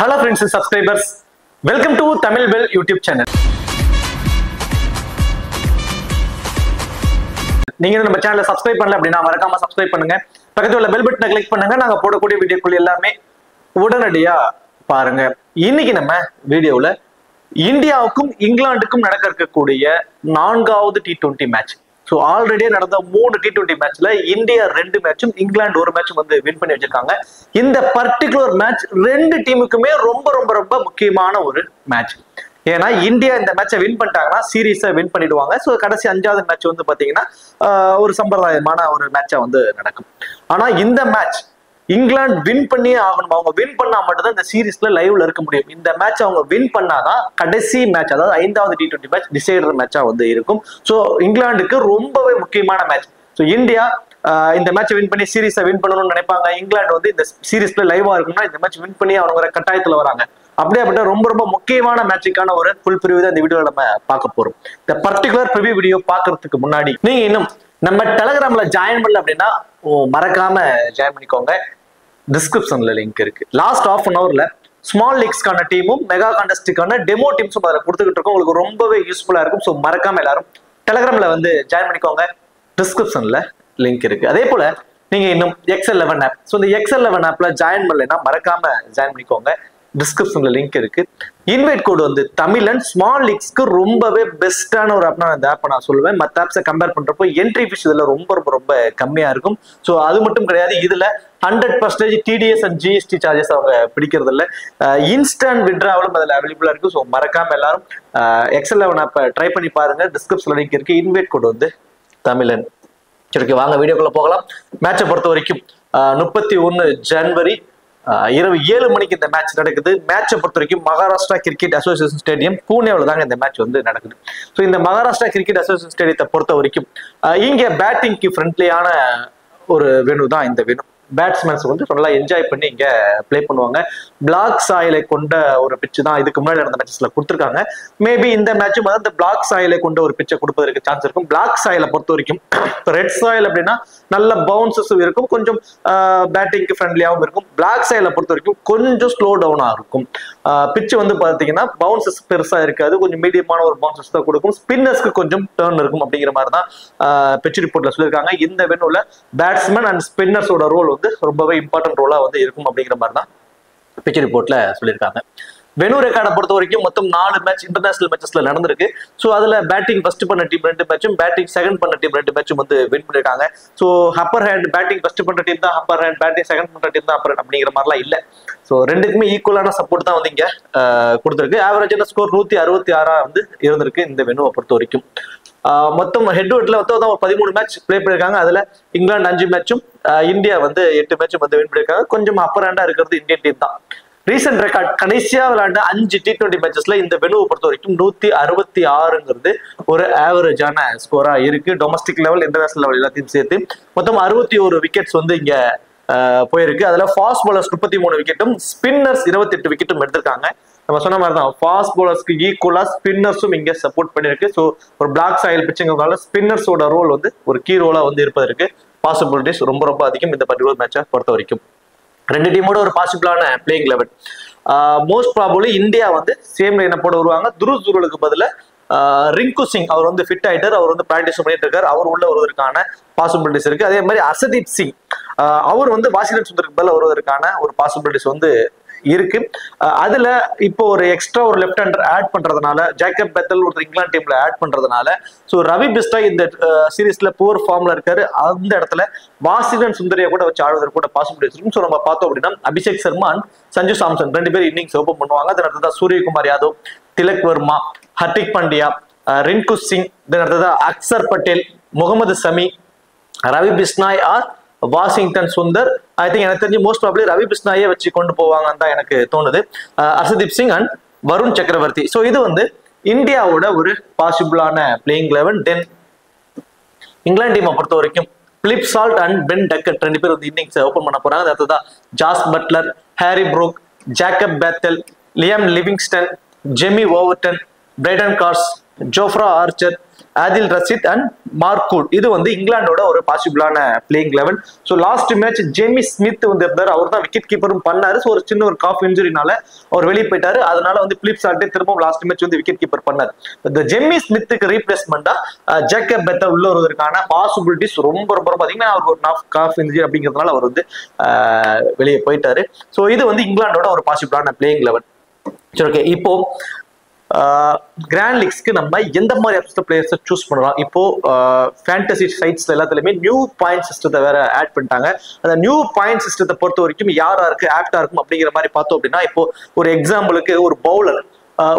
Hello friends and subscribers, welcome to Tamil Bell YouTube channel. நீங்க நம்ம சேனலை subscribe பண்ணல அப்படின்னா மறக்காம சப்ஸ்கிரைப் பண்ணுங்க. பக்கத்துல உள்ள பெல் பட்டனை கிளிக் பண்ணுங்க. நாங்க போடக்கூடிய வீடியோக்குள்ள எல்லாமே உடனடியா பாருங்க. இன்னைக்கு நம்ம வீடியோல இந்தியாவுக்கும் இங்கிலாந்துக்கும் நடக்க இருக்கக்கூடிய 4வது T20 மேட்ச். ஸோ ஆல்ரெடியே நடந்த 3 T20 மேட்ச்ல இந்தியா 2 மேட்சும் இங்கிலாந்து 1 மேட்சும் வந்து வின் பண்ணி வச்சிருக்காங்க. இந்த பர்டிகுலர் மேட்ச் 2 டீமுக்குமே ரொம்ப ரொம்ப ரொம்ப முக்கியமான ஒரு மேட்ச். ஏன்னா இந்தியா இந்த மேட்சை வின் பண்ணிட்டாங்கன்னா சீரீஸை வின் பண்ணிடுவாங்க. ஸோ கடைசி 5வது மேட்ச் வந்து பாத்தீங்கன்னா ஒரு சம்பிரதாயமான ஒரு மேட்சா வந்து நடக்கும். ஆனா இந்த மேட்ச் இங்கிலாந்து வின் பண்ணியே ஆகணும். அவங்க வின் பண்ணா மட்டும்தான் இந்த சீரீஸ்ல லைவ்ல இருக்க முடியும். இந்த மேட்ச் அவங்க வின் பண்ணாதான் கடைசி மேட்ச், அதாவது 5வது T20 மேட்ச் டிசைடர் மேட்சா வந்து இருக்கும். ஸோ இங்கிலாந்துக்கு ரொம்பவே முக்கியமான மேட்ச். ஸோ இந்தியா இந்த மேட்ச் வின் பண்ணி சீரீஸை வின் பண்ணணும்னு நினைப்பாங்க. இங்கிலாந்து வந்து இந்த சீரீஸ்ல லைவா இருக்கும்னா இந்த மேட்ச் வின் பண்ணி அவங்க கட்டாயத்துல வராங்க. அப்படியே ரொம்ப ரொம்ப முக்கியமான மேட்சுக்கான ஒரு ஃபுல் ப்ரிவியூ தான் இந்த வீடியோல நம்ம பார்க்க போறோம். இந்த பர்டிகுலர் ப்ரிவியூ வீடியோ பாக்குறதுக்கு முன்னாடி நீங்க இன்னும் நம்ம டெலகிராம்ல ஜாயின் பண்ணல அப்படின்னா மறக்காம ஜாயின் பண்ணிக்கோங்க. டிஸ்கிரிப்ஷன்ல லிங்க் இருக்கு. லாஸ்ட் ½ அன் ஹவர்ல ஸ்மால் லீக்ஸ்க்கான டீமும் மெகா கான்டெஸ்டுக்கான டெமோ டீம்ஸும் அதில் கொடுத்துக்கிட்டு இருக்கோம். உங்களுக்கு ரொம்பவே யூஸ்ஃபுல்லா இருக்கும். ஸோ மறக்காம எல்லாரும் டெலகிராம்ல வந்து ஜாயின் பண்ணிக்கோங்க. டிஸ்கிரிப்ஷன்ல லிங்க் இருக்கு. அதே போல நீங்க இன்னும் XL11 ஆப், ஸோ இந்த XL11 ஆப்ல ஜாயின் பண்ணலைன்னா மறக்காம ஜாயின் பண்ணிக்கோங்க. டிஸ்கிரிப்ஷன்ல லிங்க் இருக்கு. இன்வைட் கோடு வந்து தமிழ் அண்ட் ஸ்மால் லீக்ஸ்க்கு ரொம்பவே பெஸ்டான ஒரு ஆப்னா இந்த ஆப்பை நான் சொல்லுவேன். மற்ற ஆப்ஸை கம்பேர் பண்றப்போ என்ட்ரி ஃபீஸ் இதுல ரொம்ப ரொம்ப ரொம்ப கம்மியா இருக்கும். ஸோ அது மட்டும் கிடையாது, இதுல 100% TDS அண்ட் GST சார்ஜஸ் அவங்க பிடிக்கிறது இல்லை. இன்ஸ்டன்ட் விட்ராவலும் அதில் அவைலபிளா இருக்கு. ஸோ மறக்காம எல்லாரும் XL11 ஆப்பை ட்ரை பண்ணி பாருங்க. டிஸ்கிரிப்ஷன்ல லிங்க் இருக்கு. இன்வைட் கோடு வந்து தமிழன். சரி, வாங்க வீடியோக்குள்ள போகலாம். மேட்சை பொறுத்த வரைக்கும் 31 ஜனவரி இரவு 7 மணிக்கு இந்த மேட்ச் நடக்குது. மேட்சை பொறுத்த வரைக்கும் மகாராஷ்டிரா கிரிக்கெட் அசோசியேஷன் ஸ்டேடியம் பூனேவில் தாங்க இந்த மேட்ச் வந்து நடக்குது. ஸோ இந்த மகாராஷ்டிரா கிரிக்கெட் அசோசியேஷன் ஸ்டேடியத்தை பொறுத்த வரைக்கும் இங்க பேட்டிங்க்கு ஃப்ரெண்ட்லியான ஒரு வெனு தான் இந்த வெனு. பேட்ஸ்மேன்ஸ் வந்து நல்லா என்ஜாய் பண்ணி இங்க பிளே பண்ணுவாங்க. பிளாக் சாயிலை கொண்ட ஒரு பிச்சு தான் இதுக்கு முன்னாடி நடந்த மேட்சஸ்ல கொடுத்துருக்காங்க. மேபி இந்த மேட்சும் வந்து இந்த பிளாக் சாயிலை கொண்ட ஒரு பிச்சை கொடுப்பதற்கு சான்ஸ் இருக்கும். பிளாக் சாயிலை பொறுத்த வரைக்கும் ரெட் சாயில் அப்படின்னா நல்ல பவுன்சஸும் இருக்கும், கொஞ்சம் பேட்டிங்க்கு ஃப்ரெண்ட்லியாகவும் இருக்கும். பிளாக் சாயிலை பொறுத்த வரைக்கும் கொஞ்சம் ஸ்லோ டவுனா இருக்கும். பிச்சு வந்து பாத்தீங்கன்னா பவுன்சஸ் பெருசா இருக்காது, கொஞ்சம் மீடியமான ஒரு பவுன்சஸ் தான் கொடுக்கும். ஸ்பின்னர்ஸ்க்கு கொஞ்சம் டர்ன் இருக்கும். அப்படிங்கிற மாதிரி தான் பிச் ரிப்போர்ட்ல சொல்லியிருக்காங்க. இந்த வெனுல பேட்ஸ்மேன் அண்ட் ஸ்பின்னர்ஸோட ரோல் வந்து ரொம்பவே இம்பார்ட்டன்ட் ரோலா வந்து இருக்கும் அப்படிங்கிற மாதிரி தான் பிச் ரிப்போர்ட்ல சொல்லியிருக்காங்க. வெனு ரெக்கார்டை பொறுத்த வரைக்கும் மொத்தம் 4 மேட்ச் இன்டர்நேஷனல் மேட்சஸ்ல நடந்திருக்கு. ஸோ அதுல பேட்டிங் ஃபர்ஸ்ட் பண்ண டீம் 2 மேட்சும், பேட்டிங் செகண்ட் பண்ண டீம் 2 மேட்சும் வந்து வின் பண்ணிருக்காங்க. So upper hand batting first பண்ற டீம் தான் அப்பர் ஹேண்ட், பேட்டிங் செகண்ட் பண்ற டீம் தான் அப்பர் ஹேண்ட் அப்படிங்கிற மாதிரிலாம் இல்லை. ஸோ ரெண்டுக்குமே ஈக்குவலான சப்போர்ட் தான் வந்து இங்க கொடுத்துருக்கு. ஆவரேஜான ஸ்கோர் 166 வந்து இருந்திருக்கு இந்த வெனுவை பொறுத்த வரைக்கும். மொத்தம் ஹெட்ல வந்து ஒரு 13 மேட்ச் பிளே பண்ணிருக்காங்க. அதுல இங்கிலாந்து 5 மேட்சும் இந்தியா வந்து 8 மேட்சும் வந்து வின் பண்ணிருக்காங்க. கொஞ்சம் அப்பர் ஹேண்டா இருக்கிறது இந்தியன் டீம் தான். ரீசெண்ட் ரெக்கார்ட் கடைசியா விளையாண்ட 5 T20 மேட்சஸ்ல இந்த வெனுவை பொறுத்த வரைக்கும் 166ங்கிறது ஒரு ஆவரேஜான ஸ்கோரா இருக்கு. டொமஸ்டிக் லெவல், இன்டர்நேஷனல் லெவல் எல்லாத்தையும் சேர்த்து மொத்தம் 61 விக்கெட்ஸ் வந்து இங்க போயிருக்கு. அதுல ஃபாஸ்ட் பவுலர்ஸ் 33 விக்கெட்டும் ஸ்பின்னர்ஸ் 28 விக்கெட்டும் எடுத்திருக்காங்க. நம்ம சொன்ன மாதிரி தான் ஃபாஸ்ட் பவுலர்ஸ்க்கு ஈக்குவலா ஸ்பின்னர்ஸும் இங்க சப்போர்ட் பண்ணிருக்கு. ஸோ ஒரு பிளாக் சாயில் பிச்சுங்கிறதுனால ஸ்பின்னர்ஸோட ரோல் வந்து ஒரு கீ ரோலா வந்து இருப்பதற்கு பாசிபிலிட்டிஸ் ரொம்ப ரொம்ப அதிகம் இந்த பர்டிகுலர் மேட்சை பொறுத்த வரைக்கும். 2 டீமோட ஒரு பாசிபிளான playing level. Most probably India வந்து சேம் லைனை போட வருவாங்க. துருவ் ஜுரலுக்கு பதில ரிங்கு சிங் அவர் வந்து ஃபிட் ஆயிட்டார். அவர் வந்து பிராக்டிஸ் பண்ணிட்டு இருக்காரு. அவர் உள்ள வருவதற்கான பாசிபிலிட்டிஸ் இருக்கு. அதே மாதிரி அர்ஷதீப் சிங் அவர் வந்து வாஷிங்டன் சுந்தருக்கு பதில் வருவதற்கான ஒரு பாசிபிலிட்டிஸ் வந்து இருக்கு. அதுல இப்போ ஒரு எக்ஸ்ட்ரா ஒரு லெஃப்ட் ஹேண்டர் ஆட் பண்றதுனால, ஜேக்கப் பெத்தல் ஒரு இங்கிலாந்து டீம்ல ஆட் பண்றதுனால, ஸோ ரவி பிஸ்டாய் இந்த சீரீஸ்ல புவர் ஃபார்ம்ல இருக்காரு. அந்த இடத்துல வாஷிங்டன் சுந்தரியை கூட வச்சு ஆடுவதற்கு கூட பாசிபிலிட்டிஸ் இருக்கும். ஸோ நம்ம பார்த்தோம் அப்படின்னா அபிஷேக் சர்மா அண்ட் சஞ்சு சாம்சன் 2 பேர் இன்னிங்ஸ் ஓபன் பண்ணுவாங்க. அதன் அடுத்ததான் சூரியகுமார் யாதவ், திலக் வர்மா, ஹர்திக் பாண்டியா, ரிங்கு சிங், இதன் அடுத்ததான் Axar Patel, Mohammed Shami, Ravi Bishnoi or Washington Sundar. I think எனக்கு தெரிஞ்சு மோஸ்ட் ப்ராபபிலி ரவி பிஸ்னாயே வச்சு கொண்டு போவாங்கன்னு தான் எனக்கு தோணுது. ஹர்ஷதீப் சிங் அண்ட் வருண் சக்கரவர்த்தி. ஸோ இது வந்து இந்தியாவோட ஒரு பாசிபிளான பிளேயிங் லெவன். தென் இங்கிலாந்து டீமை பொறுத்த வரைக்கும் Philip Salt and Ben Duckett 2 பேர் வந்து இன்னிங்ஸ் ஓபன் பண்ண போறாங்க. அடுத்ததான் Jos Buttler, Harry Brook, Jacob Bethell, Liam Livingstone, Jamie Overton, Brydon Carse, Jofra Archer, Adil Rashid and Mark Wood. இது வந்து இங்கிலாந்தோட ஒரு பாசிபிளான பிளேயிங் 11. So last match Jamie Smith வந்து இருந்தார், அவர் தான் விக்கெட் கீப்பரும் பண்ணாரு. ஸோ ஒரு சின்ன ஒரு காஃப் இன்ஜுரினால அவர் வெளியே போயிட்டாரு. அதனால வந்து பிலிப் சால்ட்டே திரும்பவும் லாஸ்ட் மேட்ச் வந்து விக்கெட் கீப்பர் பண்ணாரு. இந்த ஜெமி ஸ்மித்துக்கு ரீப்ளேஸ்மெண்டா ஜேக்கப் பெத்தல் உள்ள வருவதற்கான பாசிபிலிட்டிஸ் ரொம்ப ரொம்ப பாத்தீங்கன்னா அவருக்கு ஒரு காஃப் இன்ஜுரி அப்படிங்கிறதுனால அவர் வந்து வெளியே போயிட்டாரு. ஸோ இது வந்து இங்கிலாந்தோட ஒரு பாசிபிளான பிளேயிங் 11. சரி, ஓகே. இப்போ கிராண்ட் லீக்ஸ்க்கு நம்ம எந்த மாதிரி பிளேயர்ஸை சூஸ் பண்ணலாம்? இப்போ ஃபேண்டசி சைட்ஸ்ல எல்லாத்துலயுமே நியூ பாயிண்ட் சிஸ்டத்தை வேற ஆட் பண்ணிட்டாங்க. அந்த நியூ பாயிண்ட் சிஸ்டத்தை பொறுத்த வரைக்கும் யாரா இருக்கு ஆப்டா இருக்கும் அப்படிங்கிற மாதிரி பார்த்தோம் அப்படின்னா, இப்போ ஒரு எக்ஸாம்பிளுக்கு ஒரு பவுலர்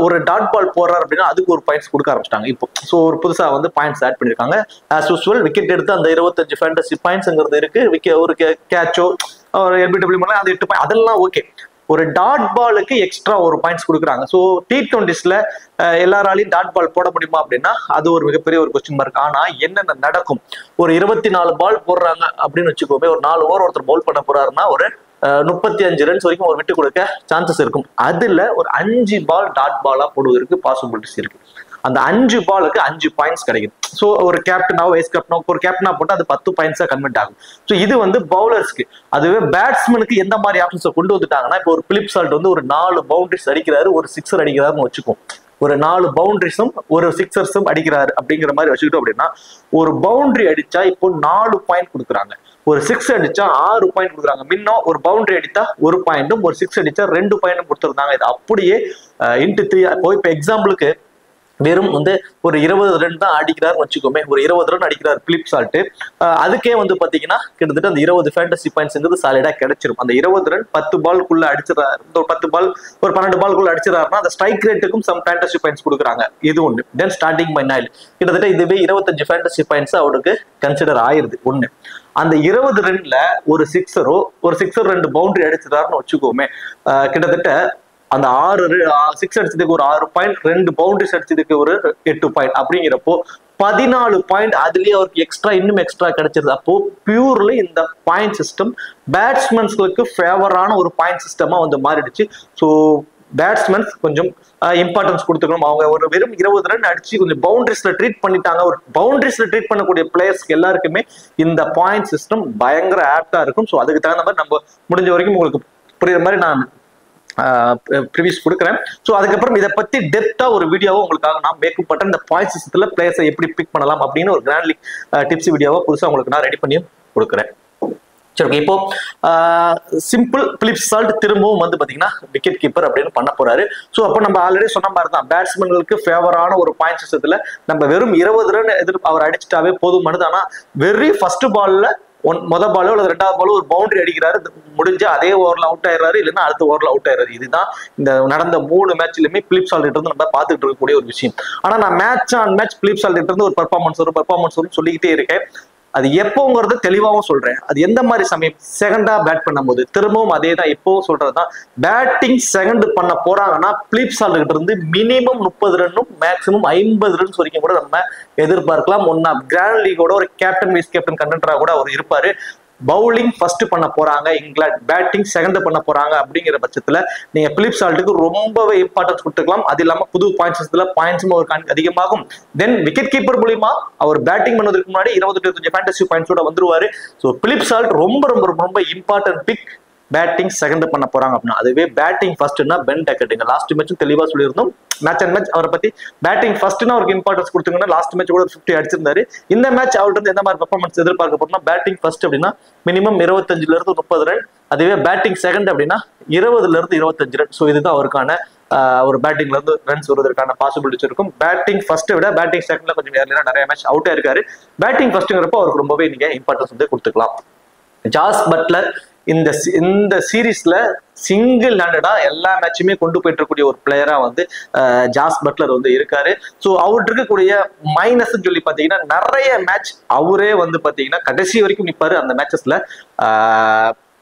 ஒரு டாட் பால் போடுறாரு அப்படின்னா அதுக்கு ஒரு பாயிண்ட்ஸ் கொடுக்க ஆரம்பிச்சிட்டாங்க இப்போ. ஸோ ஒரு புதுசா வந்து பாயிண்ட்ஸ் ஆட் பண்ணிருக்காங்க. ஆஸ் யூஸ்வல் விக்கெட் எடுத்து அந்த 25 ஃபேண்டசி பாயிண்ட்ஸ்ங்கிறது இருக்கு. ஒரு கேட்சோ ஒரு எல்பிடபிள்யூ பண்ணலாம், அது 8 பாயிண்ட், அதெல்லாம் ஓகே. ஒரு டாட் பாலுக்கு எக்ஸ்ட்ரா ஒரு பாயிண்ட்ஸ் கொடுக்குறாங்க. ஸோ T20ஸ்ல எல்லாராலையும் டாட் பால் போட முடியுமா அப்படின்னா அது ஒரு மிகப்பெரிய ஒரு கொஸ்டின் மார்க். ஆனா என்னென்ன நடக்கும், ஒரு 24 பால் போடுறாங்க அப்படின்னு வச்சுக்கோமே, ஒரு 4 ஓவர் ஒருத்தர் பவுல் பண்ண போறாருன்னா ஒரு 35 ரன்ஸ் வரைக்கும் ஒரு விட்டு கொடுக்க சான்சஸ் இருக்கும். அதுல ஒரு 5 பால் டாட் பாலா போடுவதற்கு பாசிபிலிட்டிஸ் இருக்கு. அந்த 5 பாலுக்கு 5 பாயிண்ட்ஸ் கிடைக்கும். ஸோ ஒரு கேப்டனாவோ வைஸ் கேப்டனாவோ ஒரு கேப்டனா போட்டு அது 10 பாயிண்ட்ஸா கன்வெர்ட் ஆகும். ஸோ இது வந்து பவுலர்ஸ்க்கு. அதுவே பேட்ஸ்மேனுக்கு எந்த மாதிரி ஆப்ஷன்ஸை கொண்டு வந்துட்டாங்கன்னா, இப்போ ஒரு பிலிப் சால்ட் வந்து ஒரு 4 பவுண்டரிஸ் அடிக்கிறாரு, ஒரு 6 அடிக்கிறாருன்னு வச்சுக்கோம். ஒரு 4 பவுண்டரிஸும் ஒரு 6ஸும் அடிக்கிறாரு அப்படிங்கிற மாதிரி வச்சுக்கிட்டோம் அப்படின்னா, ஒரு பவுண்டரி அடிச்சா இப்போ 4 பாயிண்ட் கொடுக்குறாங்க, ஒரு 6 அடிச்சா 6 பாயிண்ட் கொடுக்குறாங்க. முன்னும் ஒரு பவுண்டரி அடித்தா 1 பாயிண்ட்டும் ஒரு 6 அடிச்சா 2 பாயிண்ட்டும் கொடுத்துருந்தாங்க. இது அப்படியே இன்ட்டு 3. இப்போ எக்ஸாம்பிளுக்கு வெறும் வந்து ஒரு 20 ரன் தான் அடிக்கிறாருன்னு வச்சுக்கோமே, ஒரு 20 ரன் அடிக்கிறார் பிலிப் சால்ட். அதுக்கே வந்து பாத்தீங்கன்னா கிட்டத்தட்ட அந்த 20 ஃபேண்டசி பாயிண்ட்ஸ்ங்கிறது சாலிடா கிடைச்சிரும். அந்த 20 ரன் 10 பால்குள்ள அடிச்சிடறாரு, ஒரு 10 பால் ஒரு 12 பால்குள்ள அடிச்சிடறாருன்னா அந்த ஸ்ட்ரைக் ரேட்டுக்கும் சம் ஃபேண்டசி பாயிண்ட்ஸ் கொடுக்குறாங்க. இது ஒன்று. தென் ஸ்டார்டிங் பை 9 கிட்டத்தட்ட இதுவே 25 ஃபேண்டசி பாயிண்ட்ஸ் அவருக்கு கன்சிடர் ஆயிருது. ஒண்ணு, அந்த 20 ரன்ல ஒரு சிக்ஸரோ ஒரு 6 2 பவுண்டரி அடிச்சிடறாருன்னு வச்சுக்கோமே, கிட்டத்தட்ட அந்த 6 அடிச்சதுக்கு ஒரு 6 பாயிண்ட், 2 பவுண்டரிஸ் அடிச்சதுக்கு ஒரு 8 பாயிண்ட் அப்படிங்கிறப்போ 14 பாயிண்ட் அதுலயே அவருக்கு இன்னும் எக்ஸ்ட்ரா கிடைச்சிருது. அப்போ பியூர்லி இந்த பாயிண்ட் சிஸ்டம் பேட்ஸ்மேன்ஸ்களுக்கு ஃபேவரான ஒரு பாயிண்ட் சிஸ்டமா வந்து மாறிடுச்சு. ஸோ பேட்ஸ்மேன்ஸ் கொஞ்சம் இம்பார்ட்டன்ஸ் கொடுத்துக்கணும். அவங்க ஒரு வெறும் 20 ரன் அடிச்சு கொஞ்சம் பவுண்டரிஸ்ல ட்ரீட் பண்ணிட்டாங்க. ஒரு பவுண்டரிஸ்ல ட்ரீட் பண்ணக்கூடிய பிளேயர்ஸ்க்கு எல்லாருக்குமே இந்த பாயிண்ட் சிஸ்டம் பயங்கர ஆப்டா இருக்கும். ஸோ அதுக்கு தகுந்த மாதிரி நம்ம முடிஞ்ச வரைக்கும் உங்களுக்கு புரியுற மாதிரி நான் ப்ரிவியூஸ் கொடுக்குறேன். ஸோ அதுக்கப்புறம் இதை பத்தி டெப்தா ஒரு வீடியோவை உங்களுக்காக நான் மேக்கப் பண்றேன். இந்த பாயிண்ட் சிஸ்டத்துல பிளேயர்ஸை எப்படி பிக் பண்ணலாம் அப்படின்னு ஒரு கிராண்ட் லீக் டிப்ஸ் வீடியோவை புதுசாக உங்களுக்கு நான் ரெடி பண்ணி கொடுக்குறேன். சரி, ஓகே. இப்போ சிம்பிள் பிலிப் சால்ட் திரும்பவும் வந்து பாத்தீங்கன்னா விக்கெட் கீப்பர் அப்படின்னு பண்ண போறாரு. ஸோ அப்போ நம்ம ஆல்ரெடி சொன்ன மாதிரி தான் பேட்ஸ்மேன்களுக்கு ஃபேவரான ஒரு பாயிண்ட் சிஸ்டத்துல நம்ம வெறும் 20 ரன் அவர் அடிச்சுட்டாவே போதுமானது. ஆனா வெரி ஃபர்ஸ்ட் பால்ல மொதல் பாலோ அல்லது 2வது பாலோ ஒரு பவுண்டரி அடிக்கிறாரு, முடிஞ்சா அதே ஓவர்ல அவுட் ஆயிடுறாரு, இல்லைன்னா அடுத்த ஓவர்ல அவுட் ஆயிடுறாரு. இதுதான் இந்த நடந்த 3 மேட்ச்லயுமே பிலிப் சால்ட் இருந்து நம்ம பார்த்துட்டு இருக்கக்கூடிய ஒரு விஷயம். ஆனா நான் match on match Philip Salt இருந்து ஒரு பெர்ஃபார்மன்ஸ் வரும் சொல்லிக்கிட்டே இருக்கேன். அது எப்போங்கிறது தெளிவாகவும் சொல்றேன். அது எந்த மாதிரி சமயம் செகண்டா பேட் பண்ணும்போது திரும்பவும் அதே தான் எப்பவும் சொல்றதுதான். பேட்டிங் செகண்ட் பண்ண போறாங்கன்னா பிலிப் சால்ட் கிட்ட இருந்து மினிமம் 30 ரன்னும் மேக்சிமம் 50 ரன்ஸ் வரைக்கும் கூட நம்ம எதிர்பார்க்கலாம். ஒன்னா கிராண்ட் லீகோட ஒரு கேப்டன் வைஸ் கேப்டன் கண்டென்டரா கூட அவர் இருப்பாரு. பவுலிங் ஃபர்ஸ்ட் பண்ண போறாங்க இங்கிலாந்து, பேட்டிங் செகண்ட் பண்ண போறாங்க அப்படிங்கிற பட்சத்துல நீங்க பிலிப் சால்ட்டுக்கு ரொம்பவே இம்பார்ட்டன்ஸ் கொடுத்துக்கலாம். அது இல்லாம புது பாயிண்ட்ஸும் ஒரு அதிகமாகும். தென் விக்கெட் கீப்பர் மூலியமா அவர் பேட்டிங் பண்ணதுக்கு முன்னாடி 25 ஃபேண்டசி பாயிண்ட்ஸோட வந்துருவாரு. ஸோ பிலிப் சால்ட் ரொம்ப ரொம்ப ரொம்ப இம்பார்ட்டன்ட் பிக். பேட்டிங் செகண்ட் பண்ண போறாங்க அப்படின்னா, அதுவே பேட்டிங் ஃபர்ஸ்ட்னா பென் டெக்கெட் லாஸ்ட் மேட்சும் தெளிவா சொல்லியிருந்தோம். மேட்ச் அண்ட் மேட்ச் அவரை பத்தி பேட்டிங் ஃபர்ஸ்ட்னா அவருக்கு இம்பார்ட்டன்ஸ் கொடுத்துங்கன்னா லாஸ்ட் மேட்ச் கூட 50 அடிச்சிருந்தாரு. இந்த மேட்ச் அவர்கிட்ட இருந்து எந்த மாதிரி பெர்ஃபார்மன்ஸ் எதிர்பார்க்க போறோம்னா, பேட்டிங் ஃபர்ஸ்ட் அப்படின்னா மினிமம் 25ல இருந்து 30 ரன், அதுவே பேட்டிங் செகண்ட் அப்படின்னா 20ல இருந்து 25 ரன். ஸோ இதுதான் அவருக்கான ஒரு பேட்டிங்ல இருந்து ரன்ஸ் வருவதற்கான பாசிபிலிட்டிஸ் இருக்கும். பேட்டிங் ஃபர்ஸ்ட்டை விட பேட்டிங் செகண்ட்ல கொஞ்சம் நிறைய மேட்ச் அவுட் ஆயிருக்காரு. பேட்டிங் ஃபர்ஸ்ட்ங்கிறப்போ அவருக்கு ரொம்பவே நீங்க இம்பார்ட்டன்ஸ் வந்து கொடுத்துக்கலாம். ஜாஸ் பட்லர் இந்த சீரீஸ்ல சிங்கிள் ஹேண்டடா எல்லா மேட்சுமே கொண்டு போயிட்டு இருக்கக்கூடிய ஒரு பிளேயரா வந்து ஜாஸ் பட்லர் வந்து இருக்காரு. ஸோ அவர்கிட்ட இருக்கக்கூடிய மைனஸ் சொல்லி பாத்தீங்கன்னா, நிறைய மேட்ச் அவரே வந்து பாத்தீங்கன்னா கடைசி வரைக்கும் நிப்பாரு. அந்த மேட்சஸ்ல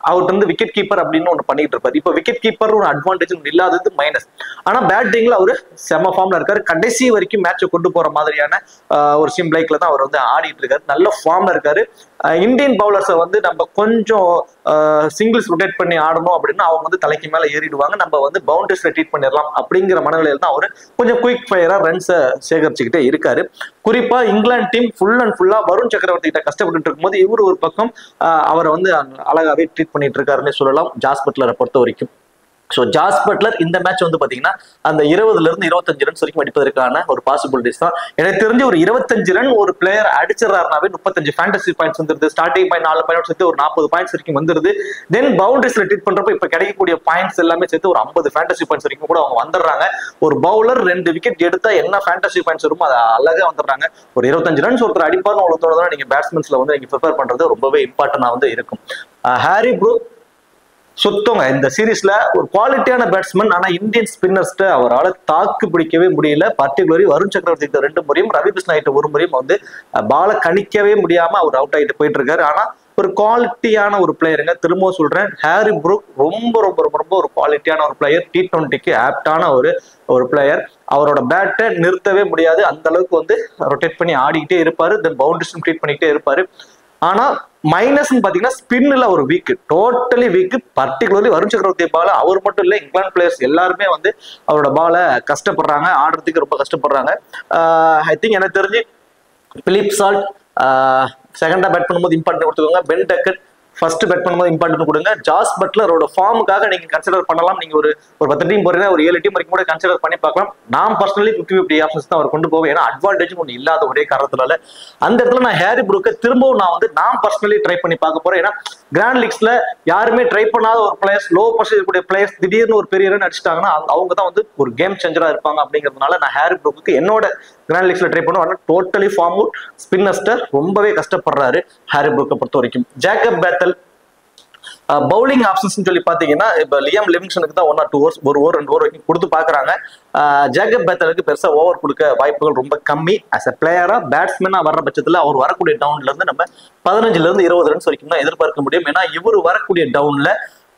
அவர்கிட்ட வந்து விக்கெட் கீப்பர் அப்படின்னு ஒன்று பண்ணிட்டு இருப்பாரு. இப்போ விக்கெட் கீப்பர் ஒரு அட்வான்டேஜ் இல்லாதது மைனஸ். ஆனா பேட்டிங்ல அவரு செம ஃபார்ம்ல இருக்காரு. கடைசி வரைக்கும் மேட்சை கொண்டு போற மாதிரியான ஒரு சிம்பிளைக்ல தான் அவர் வந்து ஆடிட்டு இருக்காரு. நல்ல ஃபார்ம்ல இருக்காரு. இந்தியன் பவுலர்ஸை வந்து நம்ம கொஞ்சம் சிங்கிள்ஸ் ரொட்டேட் பண்ணி ஆடணும் அப்படின்னா அவங்க வந்து தலைக்கு மேல ஏறிடுவாங்க, நம்ம வந்து பவுண்டரிஸ்ல ட்ரீட் பண்ணிடலாம் அப்படிங்கிற மனநிலையில் தான் அவரு கொஞ்சம் குயிக் ஃபயரா ரன்ஸை சேகரிச்சுக்கிட்டே இருக்காரு. குறிப்பா இங்கிலாந்து டீம் ஃபுல் அண்ட் ஃபுல்லா வருண் சக்கரவர்த்தி கிட்ட கஷ்டப்பட்டு இருக்கும்போது இவரு ஒரு பக்கம் அவரை வந்து அழகாவே ட்ரீட் பண்ணிட்டு இருக்காருன்னு சொல்லலாம் ஜாஸ் பட்லரை பொறுத்த வரைக்கும். ஸோ ஜாஸ் பட்லர் இந்த மேட்ச் வந்து பாத்தீங்கன்னா அந்த 20ல இருந்து 25 ரன்ஸ் வரைக்கும் அடிப்பதற்கான ஒரு பாசிபிலிட்டிஸ் தான். எனக்கு தெரிஞ்சு ஒரு 25 ரன் ஒரு பிளேயர் அடிச்சிடறாருனாவே 35 ஃபேண்டசி பாயிண்ட்ஸ் வந்துருது. ஸ்டார்டிங் பாயிண்ட் 4 பாயிண்ட் சேர்த்து ஒரு 40 பாயிண்ட்ஸ் வரைக்கும் வந்துருது. தென் பவுண்டரிஸ்ல ட்ரீட் பண்றப்ப இப்ப கிடைக்கக்கூடிய பாயிண்ட்ஸ் எல்லாமே சேர்த்து ஒரு 50 ஃபேண்டசி பாயிண்ட்ஸ் வரைக்கும் கூட அவங்க வந்துடுறாங்க. ஒரு பவுலர் 2 விக்கெட் எடுத்தா என்ன ஃபேண்டசி பாயிண்ட்ஸ் வருமோ அதை அழகா வந்துடுறாங்க. ஒரு 25 ரன்ஸ் ஒருத்தர் அடிப்பார்னு அவ்வளவு தோணுதுன்னா நீங்க பேட்ஸ்மேன்ஸ்ல வந்து நீங்க ப்ரிப்பேர் பண்றது ரொம்பவே இம்பார்ட்டன்டா வந்து இருக்கும். ஹாரி ப்ரூக் சுத்தங்க இந்த சீரீஸ்ல ஒரு குவாலிட்டியான பேட்ஸ்மேன், ஆனா இந்தியன் ஸ்பின்னர்ஸ்ட அவரால் தாக்கு பிடிக்கவே முடியல. பர்டிகுலரி வருண் சக்கரவர்த்தி 2 முறையும், ரவி பிஷ்ணா 1 முறையும் வந்து பால கணிக்கவே முடியாம அவர் அவுட் ஆகிட்டு போயிட்டு இருக்காரு. ஆனா ஒரு குவாலிட்டியான ஒரு பிளேயருங்க, திரும்பவும் சொல்றேன், ஹாரி ப்ரூக் ரொம்ப ரொம்ப ரொம்ப ரொம்ப ஒரு குவாலிட்டியான ஒரு பிளேயர், T20க்கு ஆப்டான ஒரு பிளேயர். அவரோட பேட்டை நிறுத்தவே முடியாது, அந்த அளவுக்கு வந்து ரொட்டேட் பண்ணி ஆடிக்கிட்டே இருப்பாரு, தென் பவுண்டரிஸும் ட்ரீட் பண்ணிக்கிட்டே இருப்பாரு. ஆனா மைனஸ் பாத்தீங்கன்னா ஸ்பின்ல ஒரு week, totally week. Particularly Varun சக்கரவர்த்தி பால அவர் மட்டும் இல்ல, இங்கிலாந்து பிளேயர்ஸ் எல்லாருமே வந்து அவரோட பால கஷ்டப்படுறாங்க, ஆடுறதுக்கு ரொம்ப கஷ்டப்படுறாங்க. ஐ திங்க் எனக்கு தெரிஞ்சு பிலிப் சால்ட் செகண்டா பேட் பண்ணும்போது இம்பார்ட்டன்ட் கொடுத்துக்கோங்க, பென் டக்கட் ஃபர்ஸ்ட் பேட் பண்ணும்போது இம்பார்ட்டன்ட் கொடுங்க. ஜாஸ் பட்லரோட ஃபார்முக்காக நீங்க கன்சிடர் பண்ணலாம். நீங்க ஒரு 10 டீம் போறீங்கன்னா ஒரு 7 டீம் வரைக்கும் கூட கன்சிடர் பண்ணி பார்க்கலாம். நான் பர்சனலி 50-50 ஆப்ஷன்ஸ் தான் அவர் கொண்டு போவேன், ஏன்னா அட்வான்டேஜ் ஒன்று இல்லாத ஒரே காரணத்தினால. அந்த இடத்துல நான் ஹாரி ப்ரூக்கை திரும்பவும் நான் பர்சனலி ட்ரை பண்ணி பார்க்க போறேன். ஏன்னா கிராண்ட் லீக்ஸ்ல யாருமே ட்ரை பண்ணாத ஒரு பிளேயர்ஸ், லோ பர்சன்டேஜ் கூடிய பிளேயர்ஸ் திடீர்னு ஒரு பெரிய ரன் அடிச்சிட்டாங்கன்னா அவங்க தான் வந்து ஒரு கேம் சேஞ்சரா இருப்பாங்க. அப்படிங்கிறதுனால நான் ஹாரி ப்ரூக்கு என்னோட கிராண்ட் லீக்ஸ்ல ட்ரை பண்ணுவேன். டோட்டலி ஃபார்ம் அவுட் ஸ்பின்னர்ஸ்டர் ரொம்பவே கஷ்டப்படுறாரு ஹாரி ப்ரூக்கை பொறுத்த வரைக்கும். ஜேக்கப் பேத்தல் பவுலிங் ஆப்ஷன்ஸ் சொல்லி பாத்தீங்கன்னா இப்ப லியாம் லிவிங்ஸ்டனுக்கு தான் 1 or 2 overs, 1 over 2 over வரைக்கும் கொடுத்து பாக்குறாங்க. ஜேக்கப் பேத்தலுக்கு பெருசா ஓவர் கொடுக்க வாய்ப்புகள் ரொம்ப கம்மி. அஸ் அ பிளேயரா பேட்ஸ்மேனா வர்ற பட்சத்துல அவர் வரக்கூடிய டவுன்ல இருந்து நம்ம 15ல இருந்து 20 ரன்ஸ் வரைக்கும் தான் எதிர்பார்க்க முடியும். ஏன்னா இவர் வரக்கூடிய டவுன்ல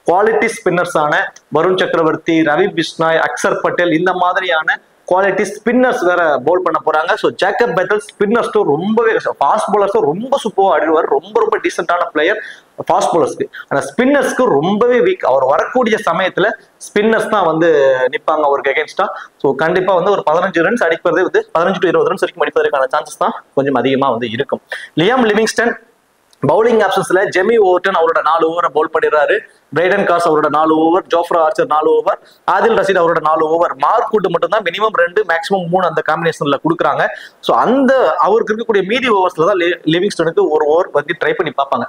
குவாலிட்டி ஸ்பின்னர்ஸான வருண் சக்கரவர்த்தி, ரவி பிஷ்னாய், அக்சர் பட்டேல் இந்த மாதிரியான குவாலிட்டி ஸ்பின்னர்ஸ் வேற போல் பண்ண போறாங்க. ஸோ ஜேக்கப் பேத்தல் ஸ்பின்னர்ஸ்டும் ரொம்பவே கஷ்டம், ஃபாஸ்ட் பவுலர்ஸும் ரொம்ப சூப்பராக ஆடிடுவார், ரொம்ப ரொம்ப டீசென்டான பிளேயர் ஃபாஸ்ட் பவுலர்ஸ்க்கு. ஆனால் ஸ்பின்னர்ஸ்க்கு ரொம்பவே வீக். அவர் வரக்கூடிய சமயத்துல ஸ்பின்னர்ஸ் தான் வந்து நிற்பாங்க அவருக்கு அகேன்ஸ்டா. ஸோ கண்டிப்பா வந்து ஒரு 15 ரன்ஸ் அடிப்பதே வந்து 15 to 20 ரன்ஸ் வரைக்கும் அடிப்பதற்கான சான்சஸ் தான் கொஞ்சம் அதிகமா வந்து இருக்கும். லியாம் லிவிங்ஸ்டன் பவுலிங் ஆப்ஷன்ஸ்ல ஜெமி ஓவர்டன் அவரோட 4 ஓவரை பவுல் பண்ணிடுறாரு, பிரைடன் காஸ் அவரோட 4 over, Jofra Archer 4 over, Adil Rashid அவரோட 4 ஓவர், மார்க் வுட் மட்டும் தான் மினிமம் 2 மேக்ஸிமம் 3 அந்த காம்பினேஷன்ல கொடுக்குறாங்க. ஸோ அந்த அவருக்கு இருக்கக்கூடிய மீதி ஓவர்ஸ்ல தான் லிவிங்ஸ்டனுக்கு 1 ஓவர் வந்து ட்ரை பண்ணி பார்ப்பாங்க.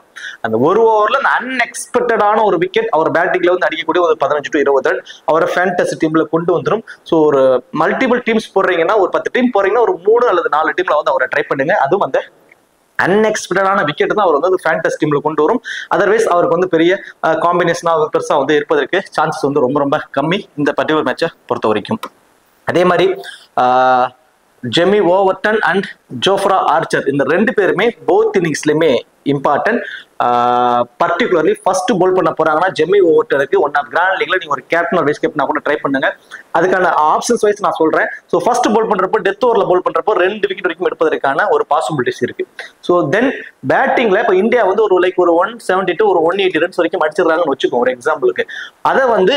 அந்த 1 ஓவர்ல அன்எக்ஸ்பெக்டடான ஒரு விக்கெட் அவர் பேட்டிங்ல வந்து அடிக்கக்கூடிய ஒரு 15 to 20 ரன் அவரை ஃபேண்டசி டீம்ல கொண்டு வந்துடும். ஸோ ஒரு மல்டிபிள் டீம்ஸ் போடுறீங்கன்னா, ஒரு 10 டீம் போறீங்கன்னா ஒரு 3 அல்லது 4 டீம்ல வந்து அவரை ட்ரை பண்ணுங்க. அதுவும் அந்த அன்எக்ஸ்பெக்டடான விக்கெட் தான் அவர் வந்து ஃபேண்டசி டீம்ல கொண்டு வரும். அதர்வைஸ் அவருக்கு வந்து பெரிய காம்பினேஷனா பெருசா வந்து இருப்பதற்கு சான்சஸ் வந்து ரொம்ப ரொம்ப கம்மி இந்த பர்டிகுலர் மேட்சை பொறுத்த வரைக்கும். அதே மாதிரி Jamie Overton and Jofra Archer இந்த 2 பேருமே போத் இன்னிங்ஸ்லயுமே இம்பார்ட்டன்ட். பர்டிகுலர்லி ஃபர்ஸ்ட் போல் பண்ண போறாங்கன்னா ஜெமி ஓவர்டனுக்கு ஒன் ஆஃப் கிராண்ட் லீக்ல நீங்க ஒரு கேப்டன் ஒரு வைஸ் கேப்டனா கூட ட்ரை பண்ணுங்க. அதுக்கான ஆப்ஷன்ஸ் வைஸ் நான் சொல்றேன். ஸோ ஃபர்ஸ்ட் போல் பண்றப்போ டெத் ஓவர்ல போல் பண்றப்போ 2 விக்கெட் வரைக்கும் எடுப்பதற்கான ஒரு பாசிபிலிட்டிஸ் இருக்கு. ஸோ தென் பேட்டிங்ல இப்போ இந்தியா வந்து ஒரு 172 ஒரு 180 ரன்ஸ் வரைக்கும் அடிச்சிடறாங்கன்னு வச்சுக்கோங்க ஒரு எக்ஸாம்பிளுக்கு. அதை வந்து